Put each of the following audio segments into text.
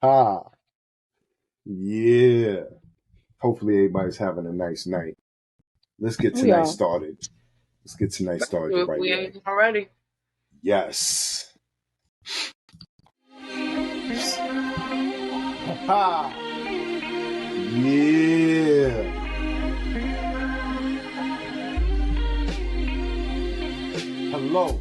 Ha. Yeah. Hopefully everybody's having a nice night. Let's get We tonight are. started. Let's get tonight started the If right we way. ain't already. Yes. Ha. Yeah. Hello.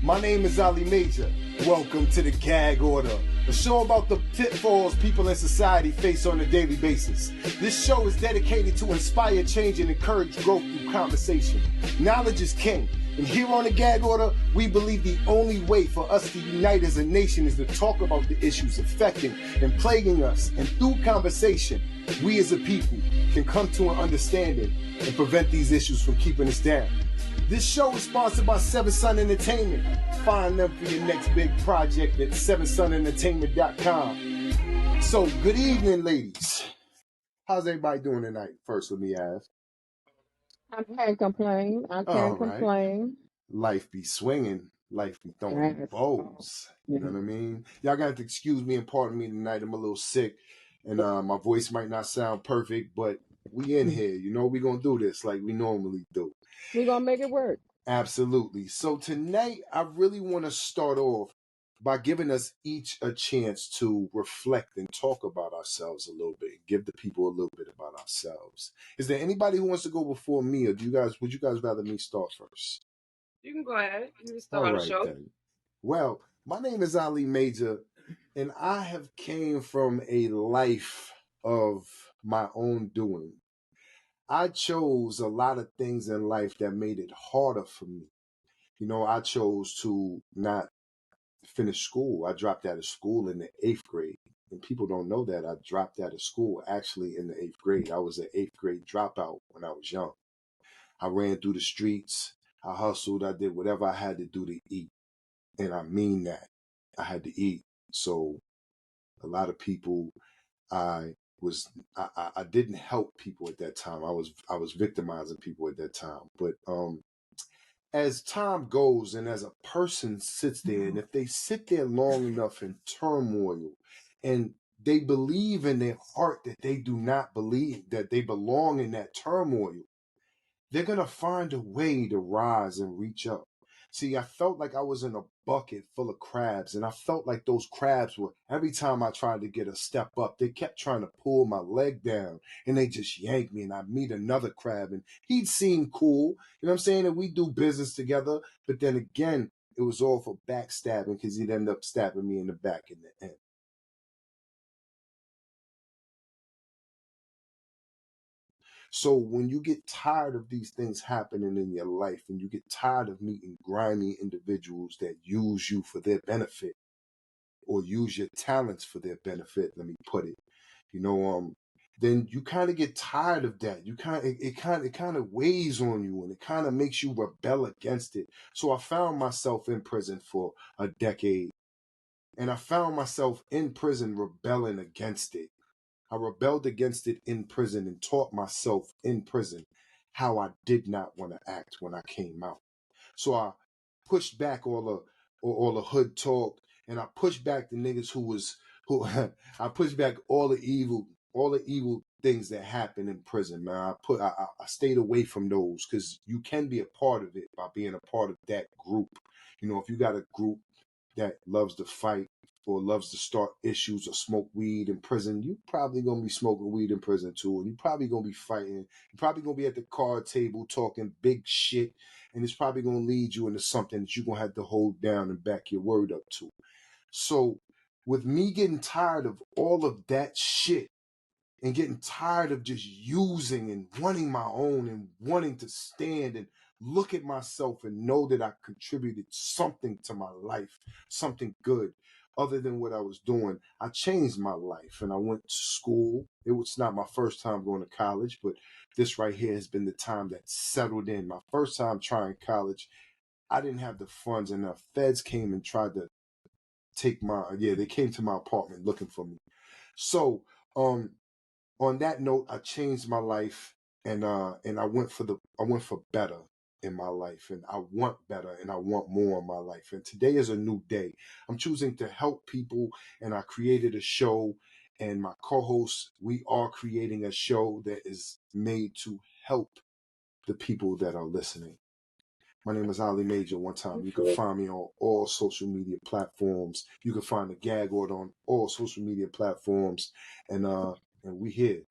My name is Ali Major. Welcome to the Gag-Order, a show about the pitfalls people in society face on a daily basis. This show is dedicated to inspire change and encourage growth through conversation. Knowledge is king, and here on the Gag-Order, we believe the only way for us to unite as a nation is to talk about the issues affecting and plaguing us, and through conversation, we as a people can come to an understanding and prevent these issues from keeping us down. This show is sponsored by Seven Sun Entertainment. Find them for your next big project at sevensunentertainment.com. So, good evening, ladies. How's everybody doing tonight? First, let me ask. I can't complain. I All can't right. complain. Life be swinging. Life be throwing them Yes. bows. You Yeah. know what I mean? Y'all got to excuse me and pardon me tonight. I'm a little sick, and my voice might not sound perfect, but we in here. You know, we going to do this like we normally do. We're gonna make it work. Absolutely. So tonight, I really want to start off by giving us each a chance to reflect and talk about ourselves a little bit, give the people a little bit about ourselves. Is there anybody who wants to go before me, or would you guys rather me start first? You can go ahead. You can All start the right show. then. Well, my name is Ali Major, and I have came from a life of my own doing. I chose a lot of things in life that made it harder for me. You know, I chose to not finish school. I dropped out of school in the eighth grade. And people don't know that I dropped out of school actually in the eighth grade. I was an eighth grade dropout when I was young. I ran through the streets. I hustled. I did whatever I had to do to eat. And I mean that. I had to eat. So a lot of people, I I didn't help people at that time. I was victimizing people at that time. But as time goes and as a person sits there, and if they sit there long enough in turmoil and they believe in their heart that they do not believe that they belong in that turmoil, they're going to find a way to rise and reach up. See, I felt like I was in a bucket full of crabs, and I felt like those crabs were, every time I tried to get a step up, they kept trying to pull my leg down, and they just yanked me, and I'd meet another crab, and he'd seem cool, you know what I'm saying? And we do business together, but then again, it was all for backstabbing because he'd end up stabbing me in the back in the end. So when you get tired of these things happening in your life and you get tired of meeting grimy individuals that use you for their benefit or use your talents for their benefit, let me put it, you know, then you kind of get tired of that. You kind of it kind of weighs on you and it kind of makes you rebel against it. So I found myself in prison for a decade and I found myself in prison rebelling against it. I rebelled against it in prison and taught myself in prison how I did not want to act when I came out. So I pushed back all the hood talk, and I pushed back the niggas who I pushed back all the evil things that happen in prison, man. I stayed away from those because you can be a part of it by being a part of that group. You know, if you got a group that loves to fight or loves to start issues or smoke weed in prison, you probably gonna be smoking weed in prison too, and you probably gonna be fighting. You're probably gonna be at the card table talking big shit, and it's probably gonna lead you into something that you're gonna have to hold down and back your word up to. So, with me getting tired of all of that shit and getting tired of just using and wanting my own and wanting to stand and look at myself and know that I contributed something to my life, something good other than what I was doing. I changed my life and I went to school. It was not my first time going to college, but this right here has been the time that settled in. My first time trying college, I didn't have the funds and the feds came and tried to they came to my apartment looking for me. So, um, on that note, I changed my life and I went for better. in my life, and I want better, and I want more in my life. And today is a new day. I'm choosing to help people, and I created a show, and my co-host, we are creating a show that is made to help the people that are listening. My name is Ali Major. One time, you can find me on all social media platforms. You can find the Gag Order on all social media platforms, and we here.